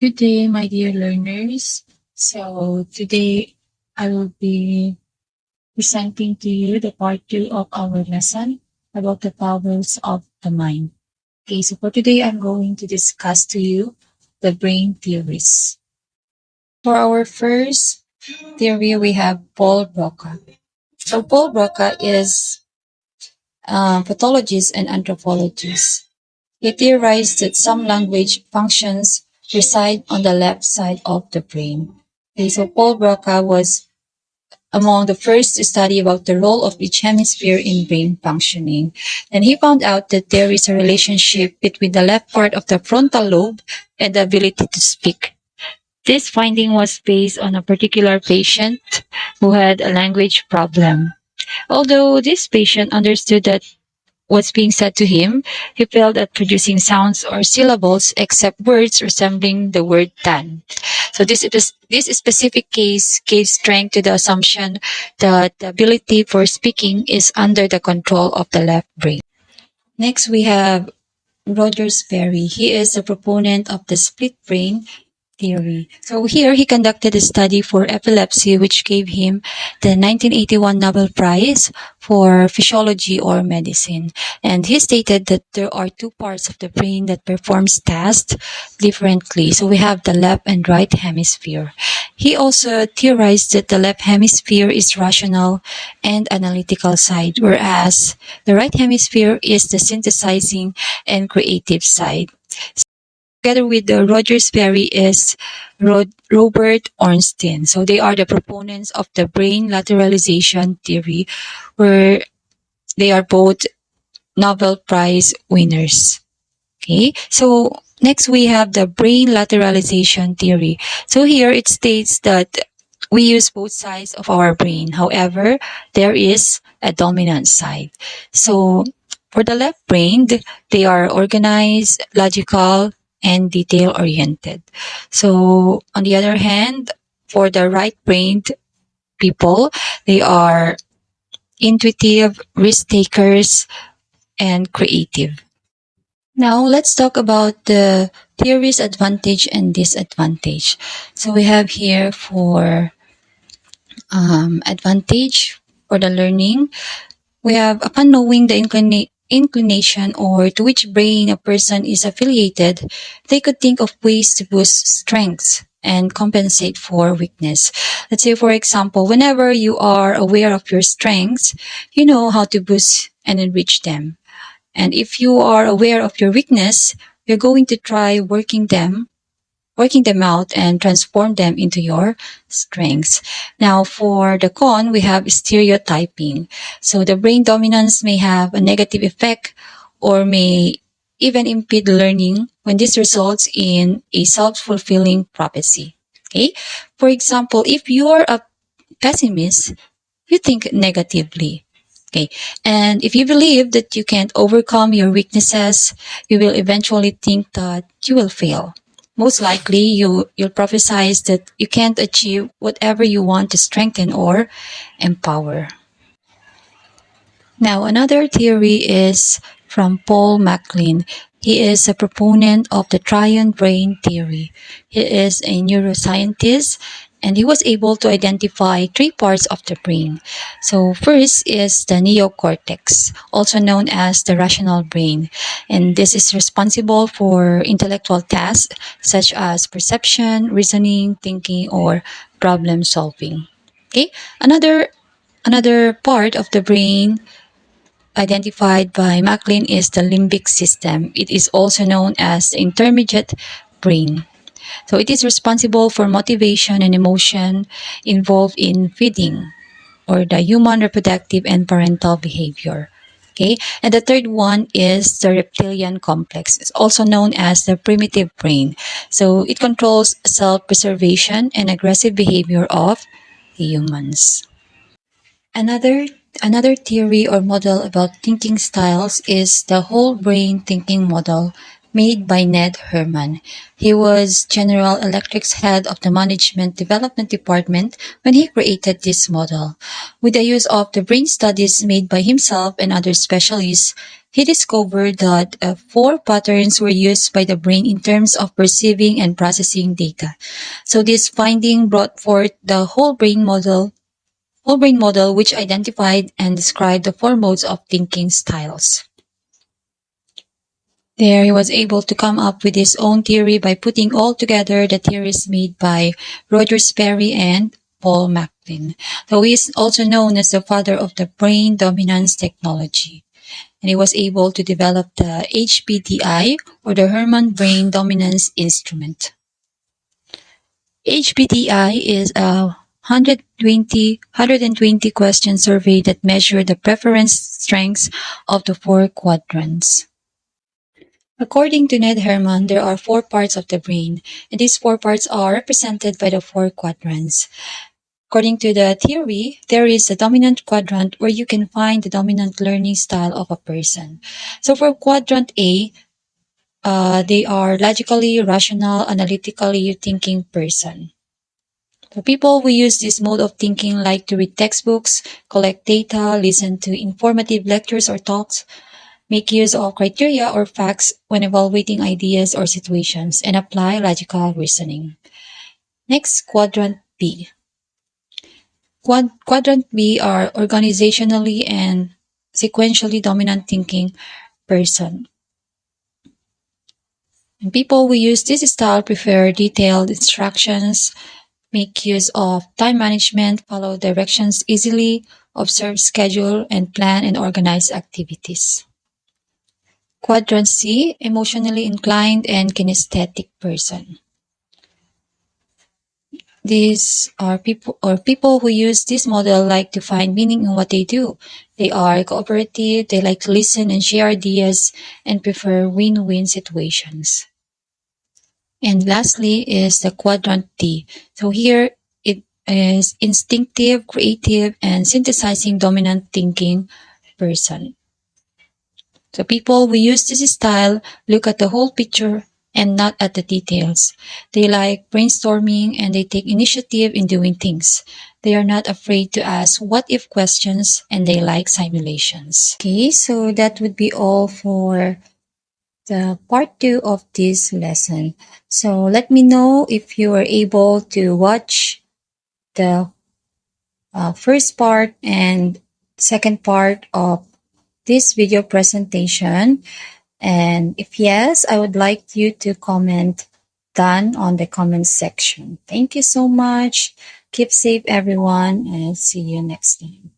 Good day, my dear learners. So today I will be presenting to you the part two of our lesson about the powers of the mind. Okay, so for today I'm going to discuss to you the brain theories. For our first theory, we have Paul Broka. So Paul Broka is a pathologist and anthropologist. He theorized that some language functions reside on the left side of the brain. Okay, so Paul Broca was among the first to study about the role of each hemisphere in brain functioning. And he found out that there is a relationship between the left part of the frontal lobe and the ability to speak. This finding was based on a particular patient who had a language problem. Although this patient understood that what's being said to him, he failed at producing sounds or syllables except words resembling the word tan. So this specific case gave strength to the assumption that the ability for speaking is under the control of the left brain. Next, we have Roger Sperry. He is a proponent of the split brain theory. So here he conducted a study for epilepsy, which gave him the 1981 Nobel Prize for Physiology or Medicine. And he stated that there are two parts of the brain that performs tasks differently. So we have the left and right hemisphere. He also theorized that the left hemisphere is rational and analytical side, whereas the right hemisphere is the synthesizing and creative side. Together with the Roger Sperry is Robert Ornstein. So they are the proponents of the brain lateralization theory, where they are both Nobel Prize winners. Okay, so next we have the brain lateralization theory. So here it states that we use both sides of our brain. However, there is a dominant side. So for the left brain, they are organized, logical, and detail oriented. So on the other hand, for the right brained people, they are intuitive, risk takers, and creative. Now let's talk about the theory's advantage and disadvantage. So we have here for advantage for the learning. We have, upon knowing the inclination or to which brain a person is affiliated, they could think of ways to boost strengths and compensate for weakness. Let's say, for example, whenever you are aware of your strengths, you know how to boost and enrich them. And if you are aware of your weakness, you're going to try working them out and transform them into your strengths. Now, for the con, we have stereotyping. So the brain dominance may have a negative effect or may even impede learning when this results in a self-fulfilling prophecy. Okay. For example, if you are a pessimist, you think negatively. Okay. And if you believe that you can't overcome your weaknesses, you will eventually think that you will fail. Most likely, you'll prophesize that you can't achieve whatever you want to strengthen or empower. Now, another theory is from Paul MacLean. He is a proponent of the Trion Brain theory. He is a neuroscientist and he was able to identify three parts of the brain. So first is the neocortex, also known as the rational brain. And this is responsible for intellectual tasks such as perception, reasoning, thinking, or problem solving. Okay, another part of the brain identified by MacLean is the limbic system. It is also known as the intermediate brain. So it is responsible for motivation and emotion involved in feeding or the human reproductive and parental behavior. Okay, and the third one is the reptilian complex. It's also known as the primitive brain. So it controls self-preservation and aggressive behavior of the humans. Another theory or model about thinking styles is the whole brain thinking model made by Ned Herman. He was General Electric's head of the Management Development Department when he created this model. With the use of the brain studies made by himself and other specialists, he discovered that four patterns were used by the brain in terms of perceiving and processing data. So this finding brought forth the whole brain model, which identified and described the four modes of thinking styles. There, he was able to come up with his own theory by putting all together the theories made by Roger Sperry and Paul MacLean. So he is also known as the father of the brain dominance technology. And he was able to develop the HBDI, or the Herman Brain Dominance Instrument. HBDI is a 120 question survey that measured the preference strengths of the four quadrants. According to Ned Herman, there are four parts of the brain, and these four parts are represented by the four quadrants. According to the theory, there is a dominant quadrant where you can find the dominant learning style of a person. So for quadrant A, they are logically, rational, analytically thinking person. The people who use this mode of thinking like to read textbooks, collect data, listen to informative lectures or talks, make use of criteria or facts when evaluating ideas or situations, and apply logical reasoning. Next, quadrant B. Quadrant B are organizationally and sequentially dominant thinking person. And people who use this style prefer detailed instructions, make use of time management, follow directions easily, observe schedule, and plan and organize activities. Quadrant C, emotionally inclined and kinesthetic person. These are people who use this model like to find meaning in what they do. They are cooperative, they like to listen and share ideas, and prefer win-win situations. And lastly is the quadrant D. So here it is instinctive, creative, and synthesizing dominant thinking person. So people who use this style look at the whole picture and not at the details. They like brainstorming and they take initiative in doing things. They are not afraid to ask what if questions and they like simulations. Okay, so that would be all for the part 2 of this lesson. So let me know if you were able to watch the first part and second part of this video presentation. And if yes, I would like you to comment done on the comment section. Thank you so much. Keep safe, everyone, and see you next time.